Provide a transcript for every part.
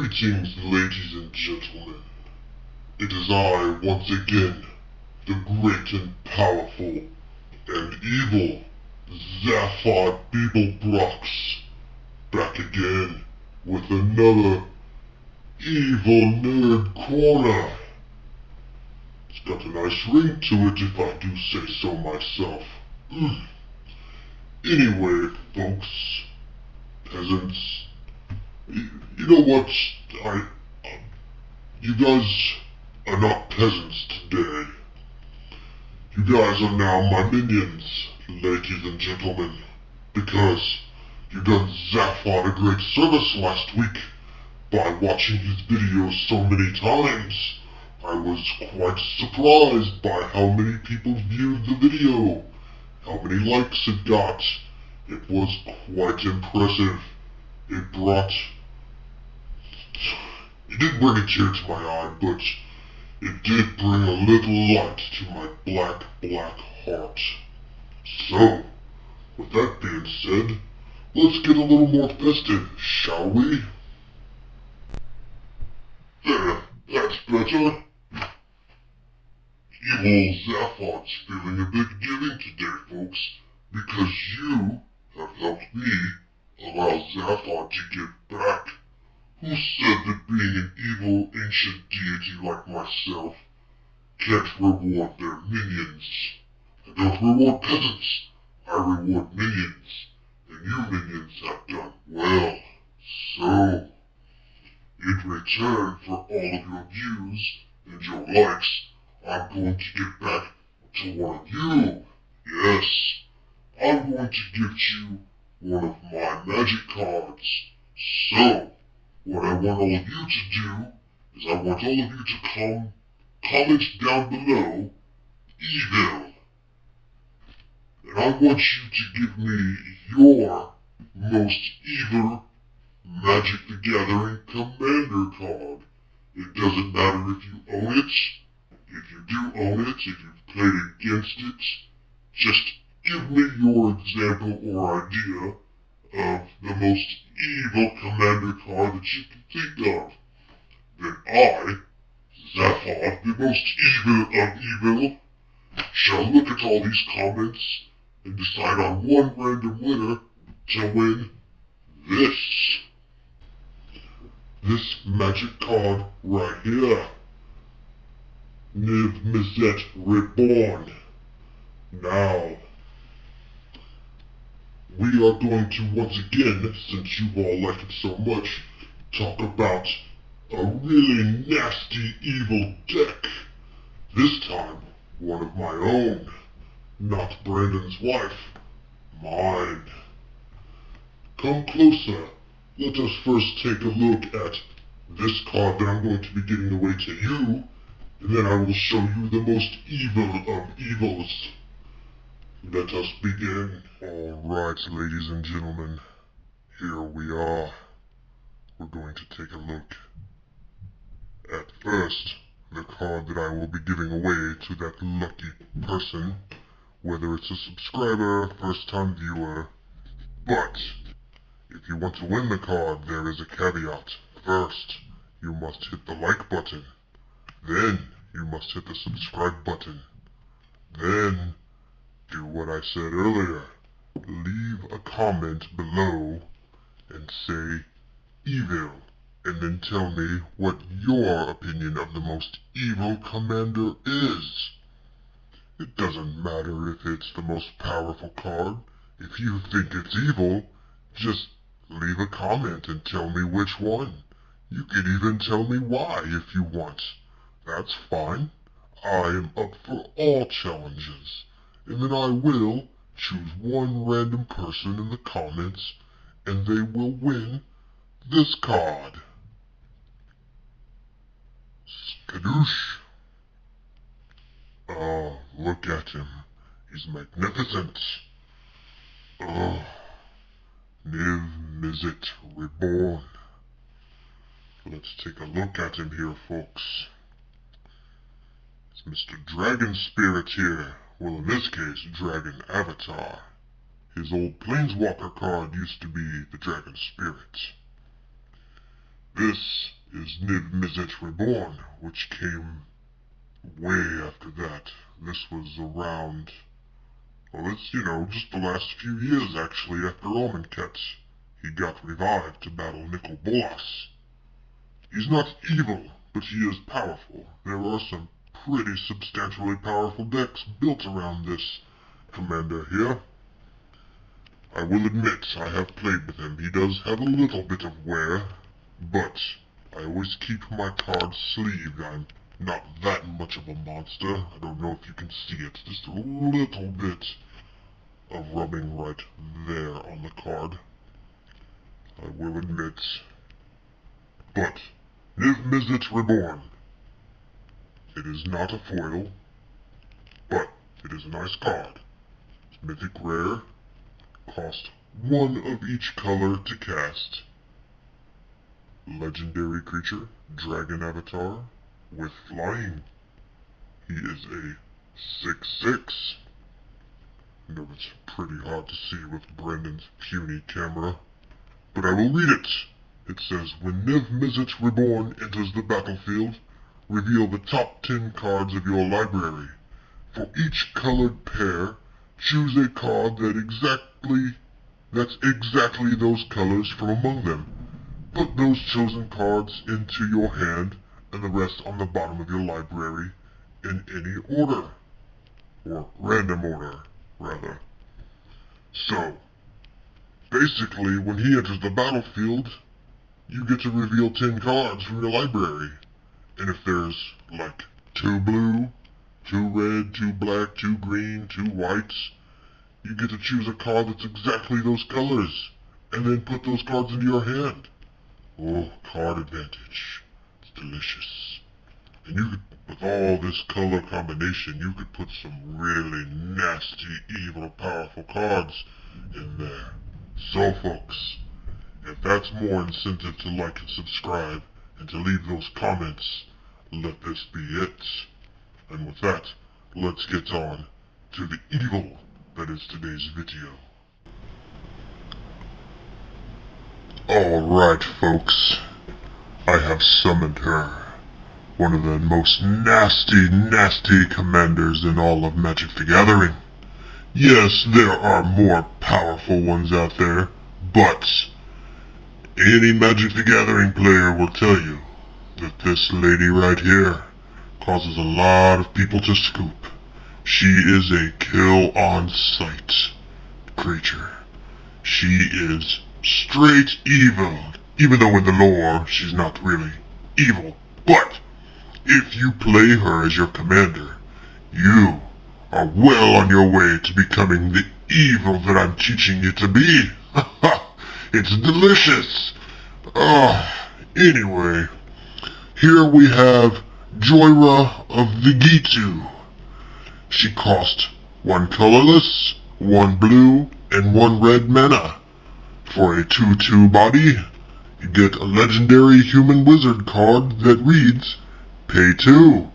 Greetings, ladies and gentlemen. It is I, once again, the great and powerful and evil Zaphod Beeblebrox, back again with another evil nerd corner. It's got a nice ring to it if I do say so myself. Anyway, folks, peasants, you know what, you guys are not peasants today. You guys are now my minions, ladies and gentlemen, because you done Zaphod a great service last week by watching his videos so many times. I was quite surprised by how many people viewed the video, how many likes it got. It was quite impressive. It didn't bring a tear to my eye, but it did bring a little light to my black heart. So, with that being said, let's get a little more festive, shall we? There, that's better. Evil Zaphod's feeling a bit giving today, folks, because you have helped me allow Zaphod to get back. Who said that being an evil ancient deity like myself can't reward their minions? I don't reward peasants, I reward minions, and you minions have done well. So, in return for all of your views and your likes, I'm going to get back to one of you. Yes, I'm going to give you one of my magic cards. So, what I want all of you to do is I want all of you to comment down below, evil. And I want you to give me your most evil Magic the Gathering Commander card. It doesn't matter if you own it. If you do own it, if you've played against it, just give me your example or idea of the most evil commander card that you can think of. Then I, Zaphod, the most evil of evil, shall look at all these comments and decide on one random winner to win this. This magic card right here. Niv-Mizzet Reborn. Now, we are going to once again, since you all like it so much, talk about a really nasty evil deck. This time, one of my own, not Brandon's wife, mine. Come closer. Let us first take a look at this card that I'm going to be giving away to you, and then I will show you the most evil of evils. Let us begin. Alright, ladies and gentlemen, here we are. We're going to take a look at first the card that I will be giving away to that lucky person, whether it's a subscriber, first-time viewer. But if you want to win the card, there is a caveat. First, you must hit the like button. Then, you must hit the subscribe button. Then, do what I said earlier. Leave a comment below and say evil, and then tell me what your opinion of the most evil commander is. It doesn't matter if it's the most powerful card. If you think it's evil, just leave a comment and tell me which one. You could even tell me why if you want. That's fine. I am up for all challenges. And then I will choose one random person in the comments, and they will win this card. Skadoosh. Oh, look at him. He's magnificent. Oh, Niv-Mizzet Reborn. Let's take a look at him here, folks. It's Mr. Dragon Spirit here. Well, in this case, Dragon Avatar. His old Planeswalker card used to be the Dragon Spirit. This is Niv-Mizzet Reborn, which came way after that. This was around, well, it's, just the last few years actually after Omenket. He got revived to battle Nicol Bolas. He's not evil, but he is powerful. There are some pretty substantially powerful decks built around this commander here. I will admit, I have played with him. He does have a little bit of wear, but I always keep my cards sleeved. I'm not that much of a monster. I don't know if you can see it. Just a little bit of rubbing right there on the card. I will admit. But Niv-Mizzet Reborn. It is not a foil, but it is a nice card. It's mythic rare. Cost one of each color to cast. Legendary creature, dragon avatar, with flying. He is a 6/6. I know it's pretty hard to see with Brendan's puny camera, but I will read it. It says, when Niv-Mizzet Reborn enters the battlefield, reveal the top 10 cards of your library. For each colored pair, choose a card that's exactly those colors from among them. Put those chosen cards into your hand and the rest on the bottom of your library in any order. Or random order, rather. So, basically, when he enters the battlefield, you get to reveal 10 cards from your library. And if there's, like, 2 blue, 2 red, 2 black, 2 green, 2 whites, you get to choose a card that's exactly those colors, and then put those cards into your hand. Oh, card advantage. It's delicious. And you could, with all this color combination, you could put some really nasty, evil, powerful cards in there. So folks, if that's more incentive to like and subscribe, and to leave those comments, let this be it. And with that, let's get on to the evil that is today's video. Alright folks, I have summoned her. One of the most nasty commanders in all of Magic the Gathering. Yes, there are more powerful ones out there, but any Magic the Gathering player will tell you that this lady right here causes a lot of people to scoop. She is a kill-on-sight creature. She is straight evil, even though in the lore she's not really evil. But if you play her as your commander, you are well on your way to becoming the evil that I'm teaching you to be. It's delicious. Anyway, here we have Jhoira of the Gitu. She cost 1 colorless, 1 blue, and 1 red mana. For a 2/2 body, you get a legendary human wizard card that reads, pay 2.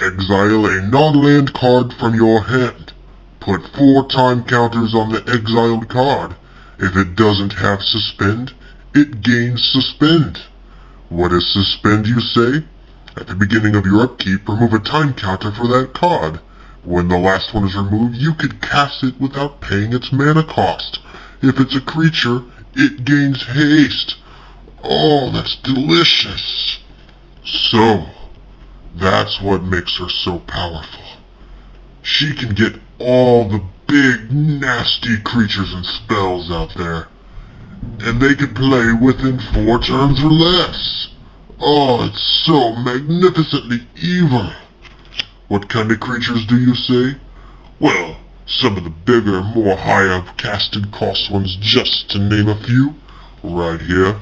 Exile a non-land card from your hand. Put 4 time counters on the exiled card. If it doesn't have suspend, it gains suspend. What is suspend, you say? At the beginning of your upkeep, remove a time counter for that card. When the last one is removed, you can cast it without paying its mana cost. If it's a creature, it gains haste. Oh, that's delicious. So, that's what makes her so powerful. She can get all the big, nasty creatures and spells out there, and they can play within 4 turns or less. Oh, it's so magnificently evil. What kind of creatures do you say? Well, some of the bigger, more higher casted cost ones, just to name a few, right here.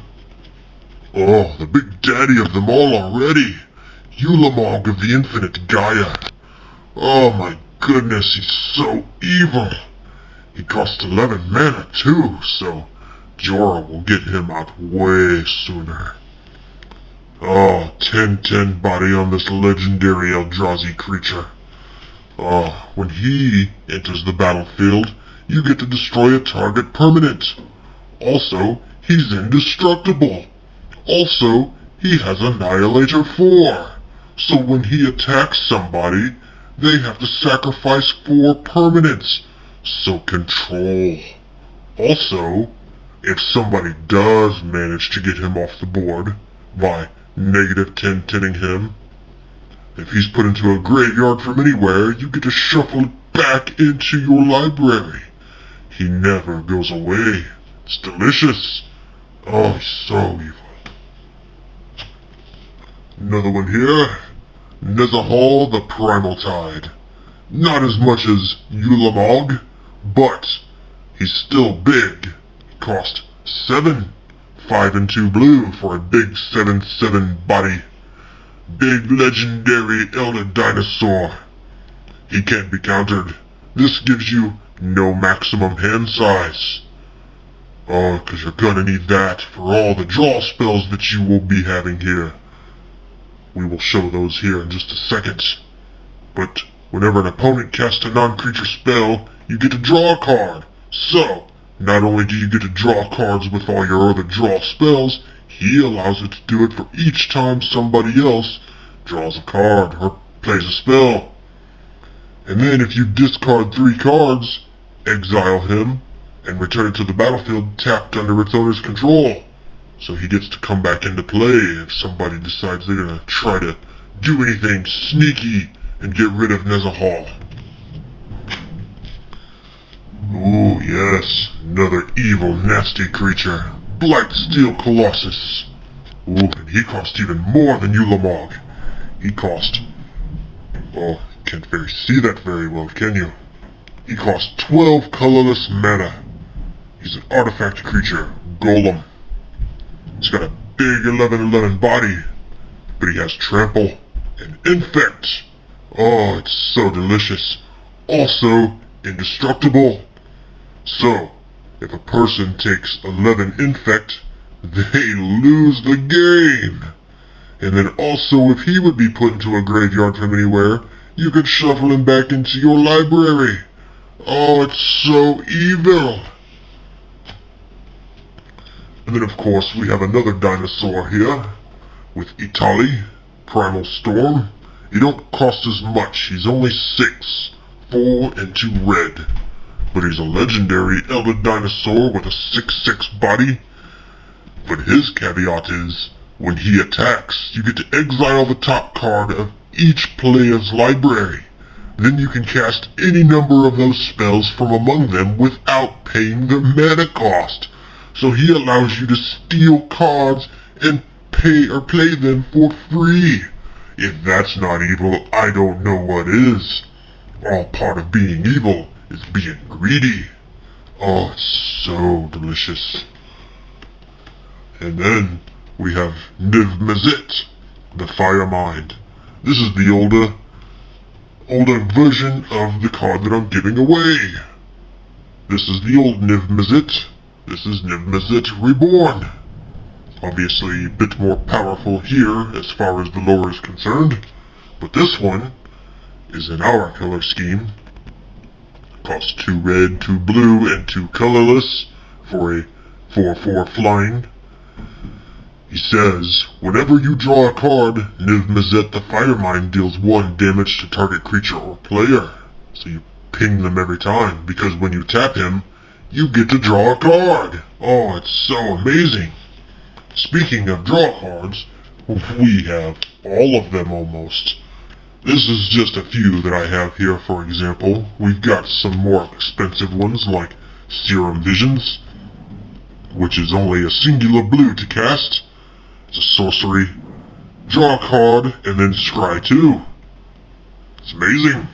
Oh, the big daddy of them all already. Ulamog of the Infinite Gaia. Oh my goodness, he's so evil. He costs 11 mana too, so Jhoira will get him out way sooner. Oh, 10/10 body on this legendary Eldrazi creature. Oh, when he enters the battlefield, you get to destroy a target permanent. Also, he's indestructible. Also, he has Annihilator 4. So when he attacks somebody, they have to sacrifice 4 permanents. So control. Also, if somebody does manage to get him off the board by negative 10-10ing him, if he's put into a graveyard from anywhere, you get to shuffle it back into your library. He never goes away. It's delicious. Oh, he's so evil. Another one here. Zaphod the Primal Tide. Not as much as Ulamog, but he's still big. He cost 7, 5 and 2 blue for a big 7/7 body. Big legendary elder dinosaur. He can't be countered. This gives you no maximum hand size. Oh, 'cause you're gonna need that for all the draw spells that you will be having here. We will show those here in just a second. But whenever an opponent casts a non-creature spell, you get to draw a card. So, not only do you get to draw cards with all your other draw spells, he allows it to do it for each time somebody else draws a card or plays a spell. And then if you discard 3 cards, exile him, and return it to the battlefield tapped under its owner's control. So he gets to come back into play if somebody decides they're gonna try to do anything sneaky and get rid of Zaphod. Oh yes, another evil, nasty creature. Blightsteel Colossus. Ooh, and he cost even more than Ulamog. He cost... Oh, can't very see that very well, can you? He cost 12 colorless mana. He's an artifact creature, Golem. He's got a big 11/11 body, but he has Trample and Infect. Oh, it's so delicious. Also, indestructible. So, if a person takes 11 Infect, they lose the game. And then also, if he would be put into a graveyard from anywhere, you could shuffle him back into your library. Oh, it's so evil. And then of course we have another dinosaur here with Itali, Primal Storm. He don't cost as much, he's only 6, 4 and 2 red. But he's a legendary elder dinosaur with a 6/6 body. But his caveat is, when he attacks, you get to exile the top card of each player's library. Then you can cast any number of those spells from among them without paying the mana cost. So he allows you to steal cards and play them for free. If that's not evil, I don't know what is. All part of being evil is being greedy. Oh, it's so delicious. And then we have Niv-Mizzet, the Fire Mind. This is the older version of the card that I'm giving away. This is the old Niv-Mizzet. This is Niv-Mizzet Reborn. Obviously a bit more powerful here as far as the lore is concerned, but this one is in our color scheme. Costs 2 red, 2 blue, and 2 colorless for a 4/4 flying. He says, whenever you draw a card, Niv-Mizzet the Firemind deals 1 damage to target creature or player. So you ping them every time, because when you tap him, you get to draw a card. Oh, it's so amazing. Speaking of draw cards, we have all of them almost. This is just a few that I have here, for example. We've got some more expensive ones like Serum Visions, which is only a singular blue to cast. It's a sorcery. Draw a card, and then scry 2. It's amazing.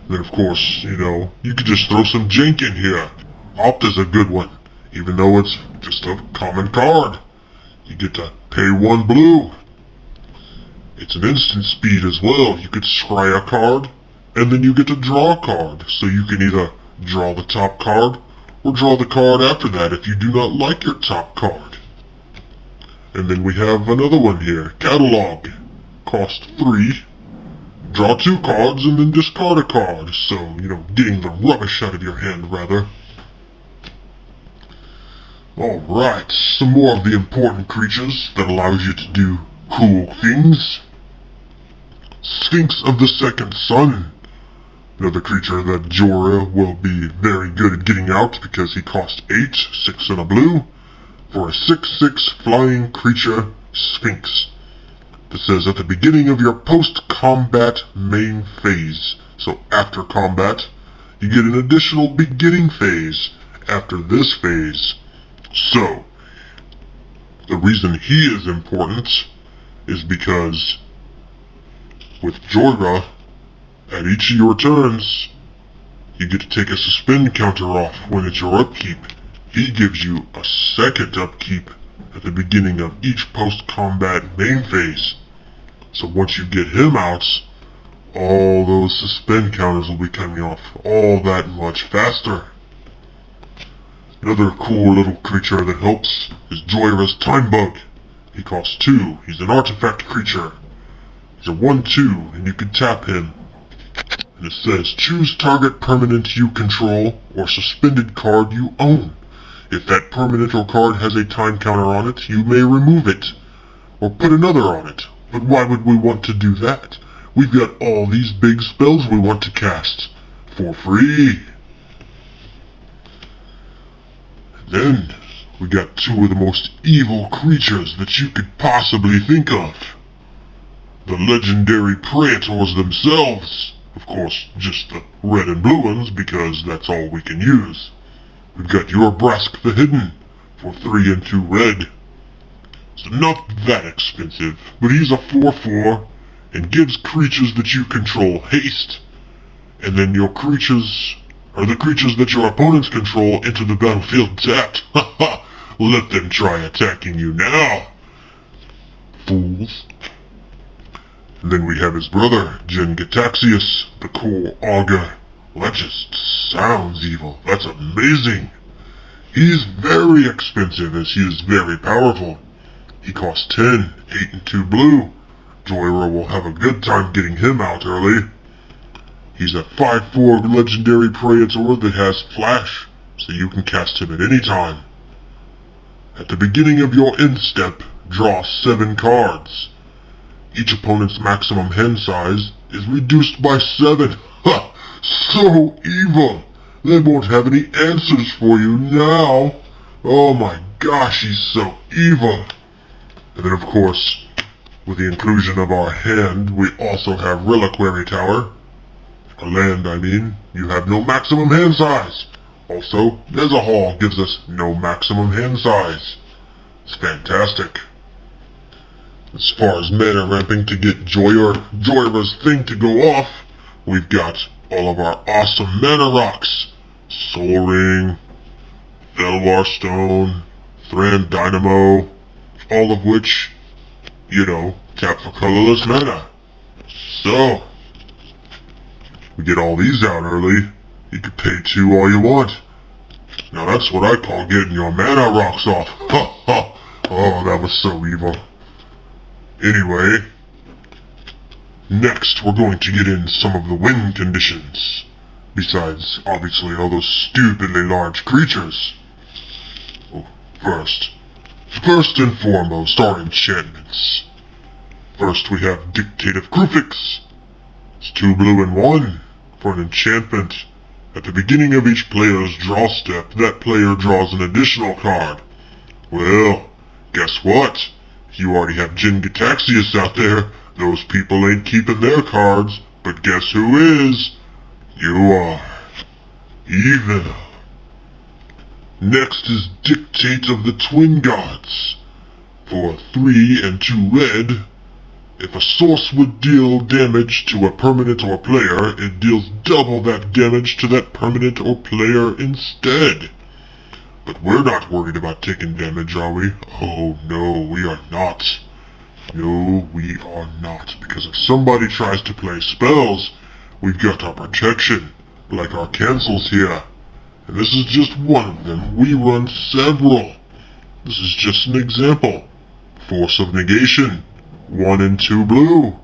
Then of course, you could just throw some jank in here. Opt is a good one, even though it's just a common card. You get to pay 1 blue. It's an instant speed as well. You could scry a card, and then you get to draw a card. So you can either draw the top card, or draw the card after that if you do not like your top card. And then we have another one here, Catalog. Cost 3. Draw 2 cards and then discard a card. So, getting the rubbish out of your hand, rather. Alright, some more of the important creatures that allows you to do cool things. Sphinx of the Second Sun. Another creature that Jhoira will be very good at getting out because he costs 8, 6 and a blue, for a 6/6 flying creature, Sphinx. This says at the beginning of your post-combat main phase. So after combat, you get an additional beginning phase after this phase. So, the reason he is important is because with Jhoira, at each of your turns, you get to take a suspend counter off when it's your upkeep. He gives you a second upkeep at the beginning of each post-combat main phase. So once you get him out, all those suspend counters will be coming off all that much faster. Another cool little creature that helps is Jhoira's Time Bug. He costs 2. He's an artifact creature. He's a 1/2, and you can tap him. And it says, choose target permanent you control or suspended card you own. If that permanent or card has a time counter on it, you may remove it, or put another on it. But why would we want to do that? We've got all these big spells we want to cast, for free. And then, we got 2 of the most evil creatures that you could possibly think of. The legendary Praetors themselves. Of course, just the red and blue ones, because that's all we can use. We've got Brask the Hidden, for 3 and 2 red. So not that expensive, but he's a 4/4, and gives creatures that you control haste. And then your creatures, or the creatures that your opponents control, enter the battlefield tapped. Ha ha! Let them try attacking you now, fools. And then we have his brother, Jin-Gitaxias, the cool augur. Well, that just sounds evil. That's amazing. He's very expensive as he is very powerful. He costs 10, 8 and 2 blue. Jhoira will have a good time getting him out early. He's a 5/4 legendary Praetor that has flash, so you can cast him at any time. At the beginning of your end step, draw 7 cards. Each opponent's maximum hand size is reduced by 7. Ha! So evil! They won't have any answers for you now. Oh my gosh, he's so evil. And then of course, with the inclusion of our hand, we also have Reliquary Tower. A land, I mean. You have no maximum hand size. Also, Zaphod gives us no maximum hand size. It's fantastic. As far as mana ramping to get Jhoira's thing to go off, we've got all of our awesome mana rocks. Soul Ring, Felwar Stone, Thran Dynamo, all of which, tap for colorless mana. So, we get all these out early. You can pay 2 all you want. Now that's what I call getting your mana rocks off. Ha ha! Oh, that was so evil. Anyway, next we're going to get in some of the win conditions. Besides, obviously, all those stupidly large creatures. Oh, first and foremost, our enchantments. First we have Dictate of Krufix. It's 2 blue and 1 for an enchantment. At the beginning of each player's draw step, that player draws an additional card. Well, guess what? You already have Jin-Gitaxias out there. Those people ain't keeping their cards, but guess who is? You are. Evil. Next is Dictate of the Twin Gods. For 3 and 2 red, if a source would deal damage to a permanent or player, it deals double that damage to that permanent or player instead. But we're not worried about taking damage, are we? Oh no, we are not. No, we are not. Because if somebody tries to play spells, we've got our protection, like our cancels here. And this is just one of them. We run several. This is just an example. Force of Negation. 1 and 2 blue.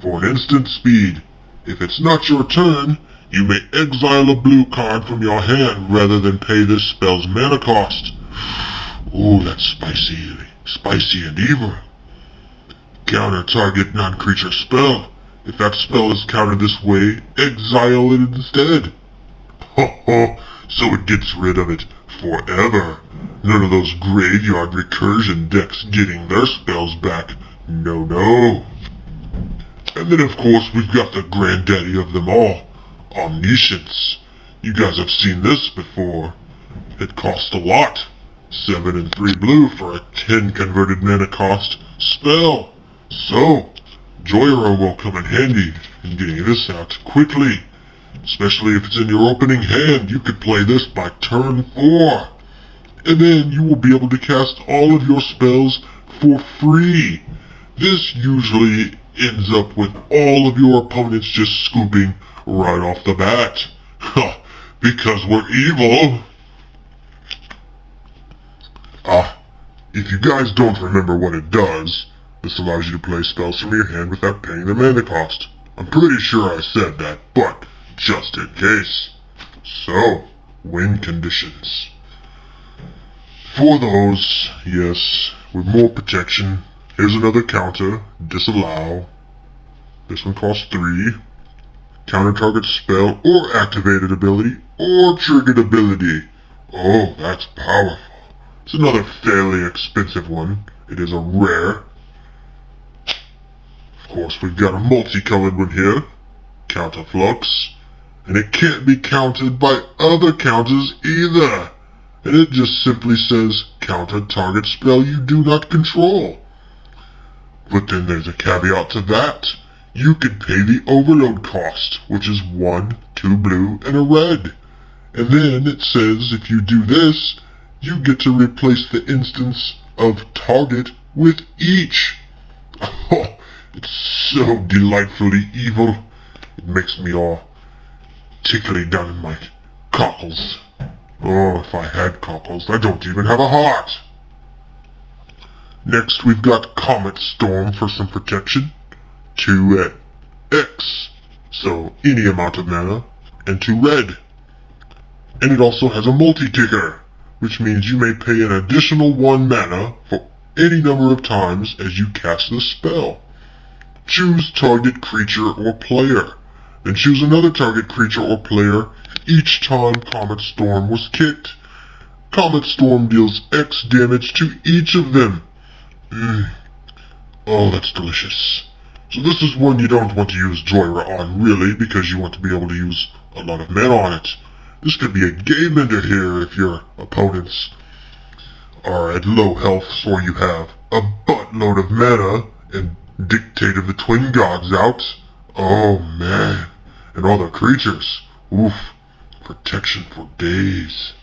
For an instant speed. If it's not your turn, you may exile a blue card from your hand rather than pay this spell's mana cost. Ooh, that's spicy and evil. Counter target non-creature spell. If that spell is countered this way, exile it instead. Ho ho, so it gets rid of it forever. None of those graveyard recursion decks getting their spells back. No, no. And then of course we've got the granddaddy of them all, Omniscience. You guys have seen this before. It costs a lot. 7 and 3 blue for a 10 converted mana cost spell. So, Jhoira will come in handy in getting this out quickly. Especially if it's in your opening hand, you could play this by turn 4. And then you will be able to cast all of your spells for free. This usually ends up with all of your opponents just scooping right off the bat. Because we're evil. If you guys don't remember what it does, this allows you to play spells from your hand without paying the mana cost. I'm pretty sure I said that, but just in case. So, win conditions. For those, yes, with more protection, here's another counter, disallow. This one costs 3. Counter target spell or activated ability or triggered ability. Oh, that's powerful. It's another fairly expensive one. It is a rare. Of course, we've got a multicolored one here. Counter flux. And it can't be countered by other counters either. And it just simply says, counter target spell you do not control. But then there's a caveat to that. You can pay the overload cost, which is 1, 2 blue, and a red. And then it says if you do this, you get to replace the instance of target with each. Oh, it's so delightfully evil. It makes me all tickly down in my cockles. Oh, if I had cockles. I don't even have a heart. Next we've got Comet Storm for some protection. 2 X, so any amount of mana, and 2 red. And it also has a multi-ticker, which means you may pay an additional 1 mana for any number of times as you cast the spell. Choose target creature or player, then choose another target creature or player each time Comet Storm was kicked. Comet Storm deals X damage to each of them. Oh, that's delicious. So this is one you don't want to use Jhoira on, really, because you want to be able to use a lot of mana on it. This could be a game ender here if your opponents are at low health, or you have a buttload of mana and Dictate of the Twin Gods out. Oh man, and all the creatures. Oof, protection for days.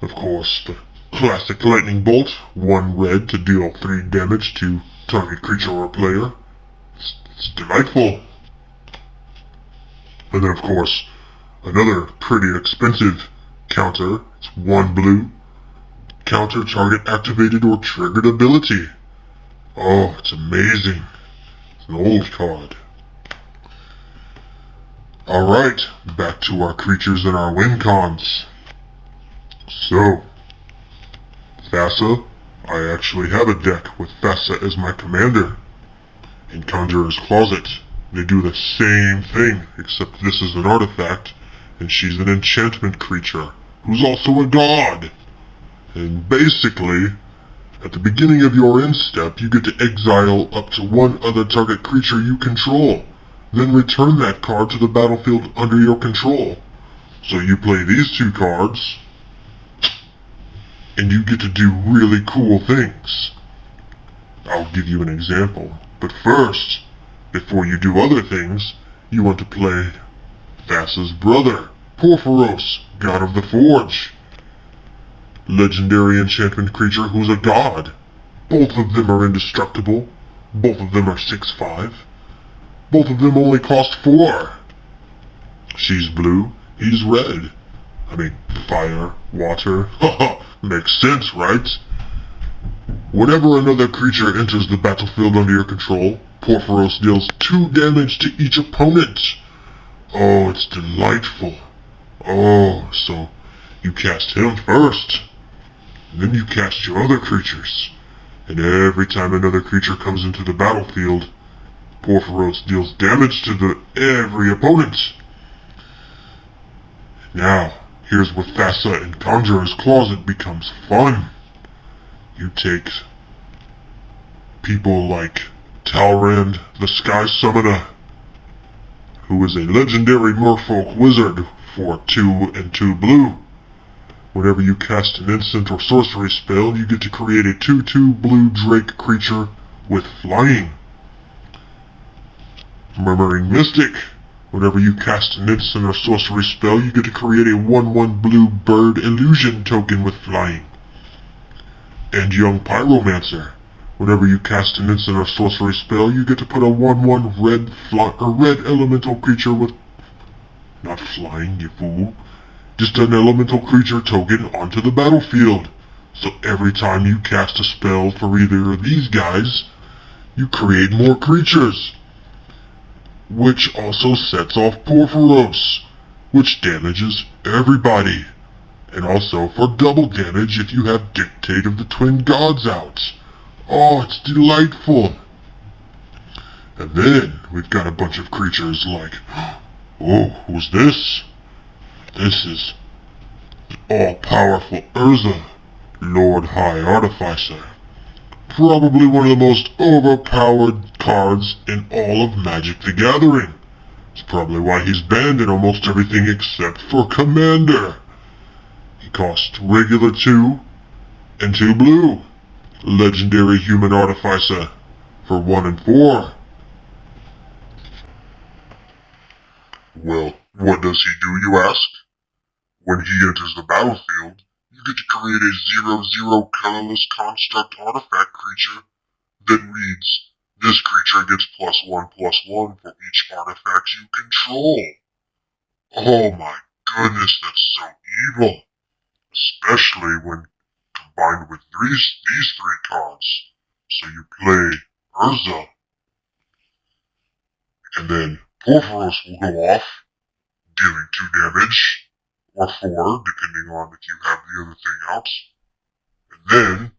Of course, the classic lightning bolt, 1 red to deal 3 damage to target creature or player. It's delightful. And then of course, another pretty expensive counter. It's 1 blue. Counter target activated or triggered ability. Oh, it's amazing. It's an old card. Alright, back to our creatures and our win cons. So, Thassa, I actually have a deck with Thassa as my commander. In Conjurer's Closet, they do the same thing, except this is an artifact, and she's an enchantment creature, who's also a god. And basically, at the beginning of your end step, you get to exile up to 1 other target creature you control. Then return that card to the battlefield under your control. So you play these 2 cards, and you get to do really cool things. I'll give you an example. But first, before you do other things, you want to play Thassa's brother, Porphyros, God of the Forge. Legendary enchantment creature who's a god. Both of them are indestructible. Both of them are 6/5. Both of them only cost 4. She's blue, he's red. I mean, fire, water. Haha, makes sense, right? Whenever another creature enters the battlefield under your control, Porphyros deals 2 damage to each opponent. Oh, it's delightful. Oh, so you cast him first. And then you cast your other creatures. And every time another creature comes into the battlefield, Porphyros deals damage to every opponent. Now, here's where Thassa and Conjurer's Closet becomes fun. You take people like Talrand, the Sky Summoner, who is a legendary merfolk wizard for 2 and 2 blue. Whenever you cast an instant or sorcery spell, you get to create a 2/2 blue drake creature with flying. Murmuring Mystic. Whenever you cast an instant or sorcery spell, you get to create a 1/1 blue bird illusion token with flying. And Young Pyromancer. Whenever you cast an instant or sorcery spell, you get to put a 1/1 red elemental creature with... Not flying, you fool. Just an elemental creature token onto the battlefield. So every time you cast a spell for either of these guys, you create more creatures. Which also sets off Porphyros, which damages everybody. And also for double damage if you have Dictate of the Twin Gods out. Oh, it's delightful. And then we've got a bunch of creatures like... Oh, who's this? This is all-powerful Urza, Lord High Artificer. Probably one of the most overpowered cards in all of Magic the Gathering. It's probably why he's banned in almost everything except for Commander. He costs regular 2 and 2 blue. Legendary Human Artificer for 1 and 4. Well, what does he do, you ask? When he enters the battlefield, you get to create a 0/0 colorless construct artifact creature that reads, this creature gets +1/+1 for each artifact you control. Oh my goodness, that's so evil. Especially when combined with these 3 cards. So you play Urza. And then Porphyros will go off, dealing 2 damage, or 4, depending on if you have the other thing out. And then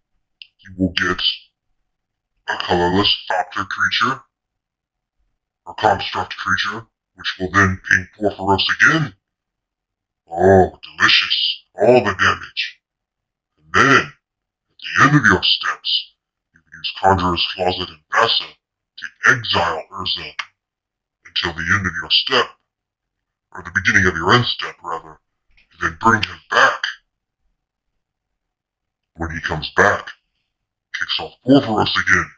you will get a colorless Thopter creature, or construct creature, which will then ping Porphyros again. Oh, delicious. All the damage. And then, at the end of your steps, you can use Conjurer's Closet and Thassa to exile Urza until the end of your step, or the beginning of your end step, rather, and then bring him back. When he comes back, kicks off Porphyros again,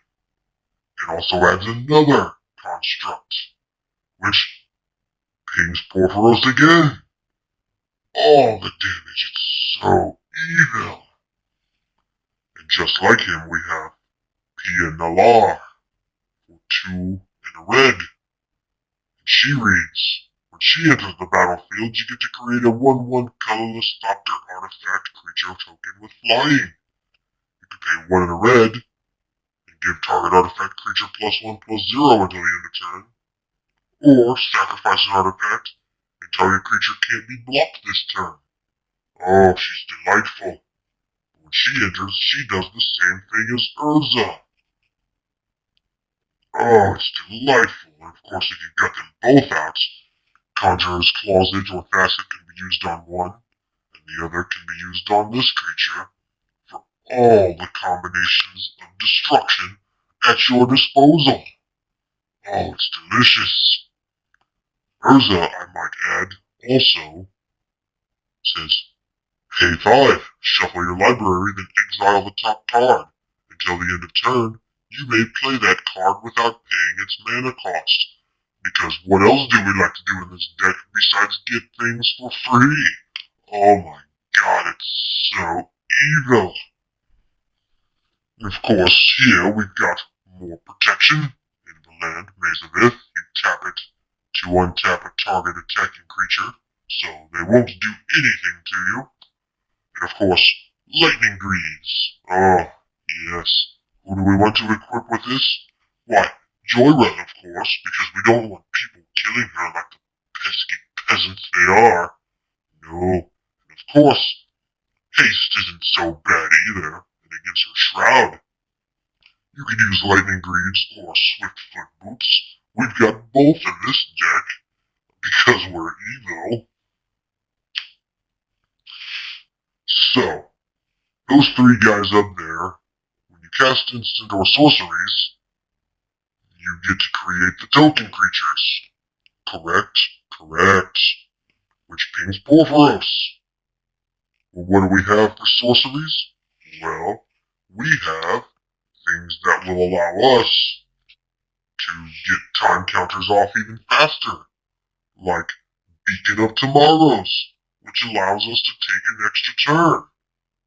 and also adds another construct, which pings Porphyros again. All the damage, it's so evil. And just like him, we have Pia Nalar for 2 and a red. And she reads, when she enters the battlefield, you get to create a 1/1 colorless Thopter artifact creature token with flying. You can pay 1 and a red, and give target artifact creature +1/+0 until the end of turn. Or sacrifice an artifact, and target creature can't be blocked this turn. Oh, she's delightful. When she enters, she does the same thing as Urza. Oh, it's delightful. And of course, if you've got them both out, Conjurer's Closet or Facet can be used on one, and the other can be used on this creature for all the combinations of destruction at your disposal. Oh, it's delicious. Urza, I might add, also says, pay 5, shuffle your library, then exile the top card. Until the end of turn, you may play that card without paying its mana cost. Because what else do we like to do in this deck besides get things for free? Oh my god, it's so evil. And of course, here we've got more protection. In the land, Maze of Ith, you tap it to untap a target attacking creature, so they won't do anything to you. And of course, Lightning Greaves. Oh, yes. Who do we want to equip with this? Why, Jhoira, of course, because we don't want people killing her like the pesky peasants they are. No. And of course, haste isn't so bad You could use lightning greaves or swift foot boots. We've got both in this deck because we're evil. So, those three guys up there, when you cast instant or sorceries, you get to create the token creatures. Correct? Correct. Which pings Porphyros. Well, what do we have for sorceries? Well, we have things that will allow us to get time counters off even faster. Like Beacon of Tomorrows, which allows us to take an extra turn.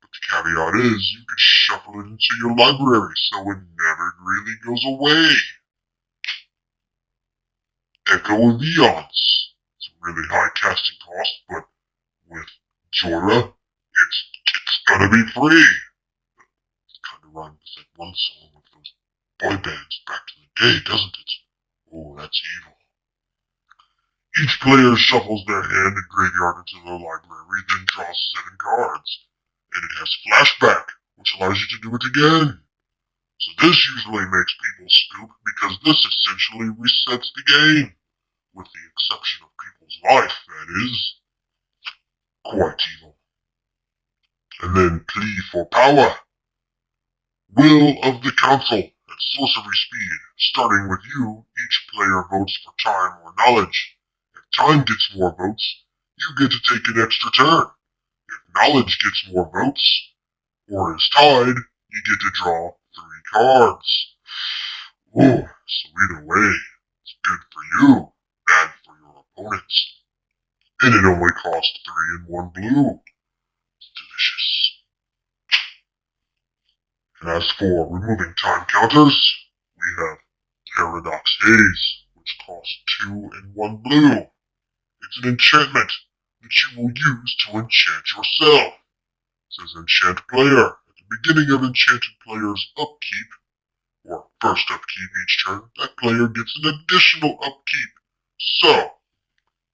But the caveat is, you can shuffle it into your library so it never really goes away. Echo of Eons. It's a really high casting cost, but with Jhoira, it's gonna be free. It kind of rhymes with that one song of those boy bands back in the day, doesn't it? Oh, that's evil. Each player shuffles their hand and graveyard into their library, then draws 7 cards. And it has flashback, which allows you to do it again. So this usually makes people spook because this essentially resets the game. With the exception of people's life, that is. Quite evil. And then plea for power. Will of the Council at sorcery speed. Starting with you, each player votes for time or knowledge. If time gets more votes, you get to take an extra turn. If knowledge gets more votes, or is tied, you get to draw 3 cards. Oh, so either way, it's good for you, bad for your opponents. And it only costs 3 and 1 blue. It's delicious. And as for removing time counters, we have Paradox Haze, which costs 2 and 1 blue. It's an enchantment that you will use to enchant yourself. It says enchant player. At the beginning of enchanted player's upkeep, or first upkeep each turn, that player gets an additional upkeep. So,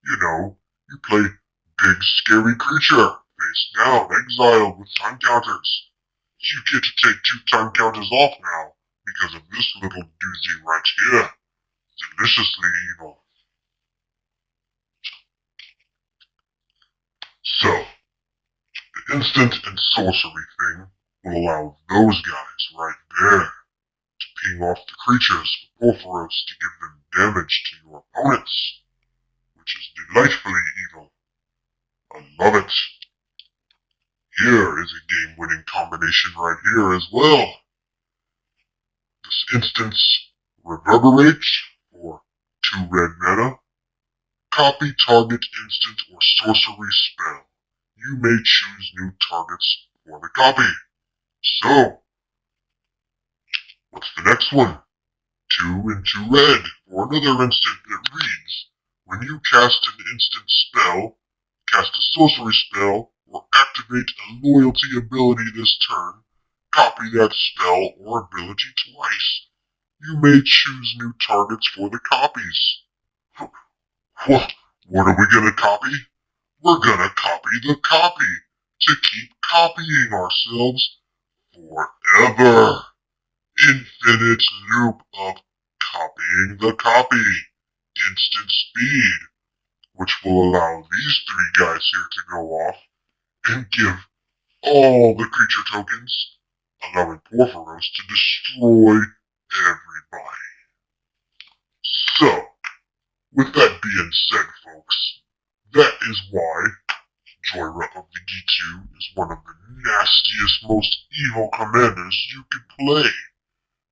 you play big scary creature, face down, exiled with time counters. You get to take 2 time counters off now, because of this little doozy right here. Deliciously evil. So, the instant and sorcery thing will allow those guys right there to ping off the creatures for Porphyros to give them damage to your opponents, which is delightfully evil. I love it. Here is a game-winning combination right here as well. This instance reverberates for 2 red mana. Copy target instant or sorcery spell. You may choose new targets for the copy. So, what's the next one? 2 and 2 red for another instant that reads, when you cast an instant spell, cast a sorcery spell, or activate a loyalty ability this turn, copy that spell or ability twice. You may choose new targets for the copies. What are we gonna copy? We're gonna copy the copy to keep copying ourselves forever. Infinite loop of copying the copy. Instant speed, which will allow these 3 guys here to go off and give all the creature tokens, allowing Porphyros to destroy everybody. So, with that being said, folks, that is why Jhoira of the G2 is one of the nastiest, most evil commanders you could play.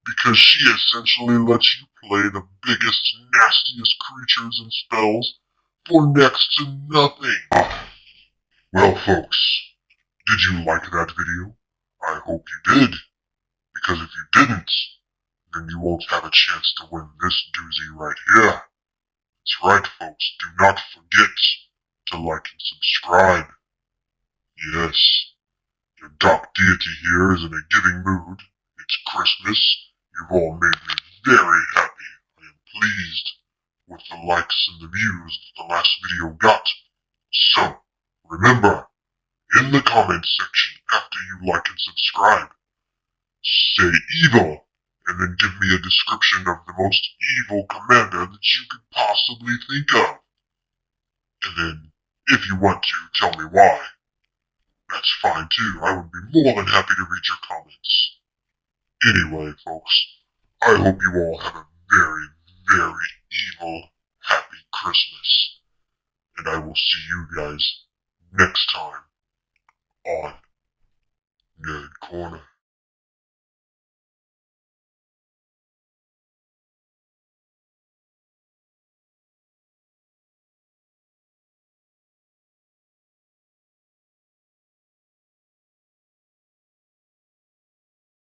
Because she essentially lets you play the biggest, nastiest creatures and spells for next to nothing. Well, folks, did you like that video? I hope you did. Because if you didn't, then you won't have a chance to win this doozy right here. That's right, folks, do not forget to like and subscribe. Yes, your dark deity here is in a giving mood. It's Christmas. You've all made me very happy. I am pleased with the likes and the views that the last video got. So, remember, in the comments section after you like and subscribe, say evil and then give me a description of the most evil commander that you could possibly think of. And then, if you want to, tell me why. That's fine too. I would be more than happy to read your comments. Anyway, folks, I hope you all have a very, very evil, happy Christmas. And I will see you guys next time on Nerd Corner.